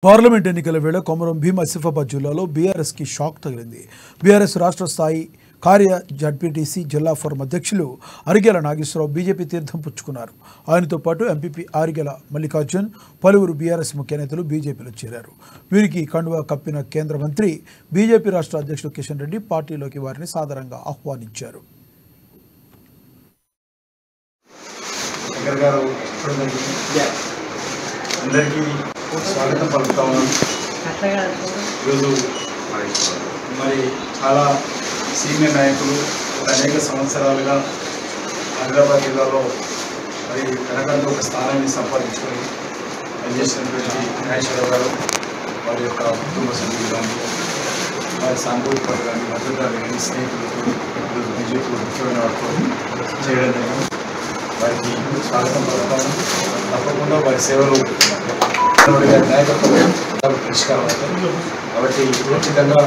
Parliament ఎన్నికల వేళ కొమరం భీం ఆసిఫాబాద్ జిల్లాలో బీఆర్ఎస్ కి షాక్ తగిలింది. బీఆర్ఎస్ రాష్ట్ర స్థాయి కార్య జడ్పీటీసీ జిల్లా ఫోరం అధ్యక్షులు అరిగెల నాగేశ్వరరావు బీజేపీ తీర్థం పుచ్చుకున్నారు. ఆయనతో పాటు ఎంపీపీ అరిగెల మల్లికార్జున్, పలువురు బీఆర్ఎస్ ముఖ్య నేతలు బీజేపీలో చేరారు. వీరికి కండువా కప్పిన కేంద్ర మంత్రి, బీజేపీ రాష్ట్ర అధ్యక్షుడు కిషన్ రెడ్డి పార్టీలోకి వారిని సాదరంగా ఆహ్వానించారు. స్వాగతం పలుకుతా ఉన్నాం. ఈరోజు మరి చాలా సీనియర్ నాయకులు అనేక సంవత్సరాలుగా హైదరాబాద్ జిల్లాలో మరి తనకంటూ ఒక స్థానాన్ని సంపాదించుకొని పనిచేసినటువంటి నాగేశ్వరరావు గారు, వారి యొక్క కుటుంబ సభ్యులు కానీ, వారి సాంకేతిక కానీ, భద్రతలు కానీ, స్నేహితులతో ఈరోజు బీజేపీలో ముఖ్యమైన వారితో చేయడం జరిగింది. వారికి స్వాగతం పలుకుతాము. తప్పకుండా వారి సేవలు నాయకత్వం పరిష్కారం అవుతాయి. కాబట్టి ఖచ్చితంగా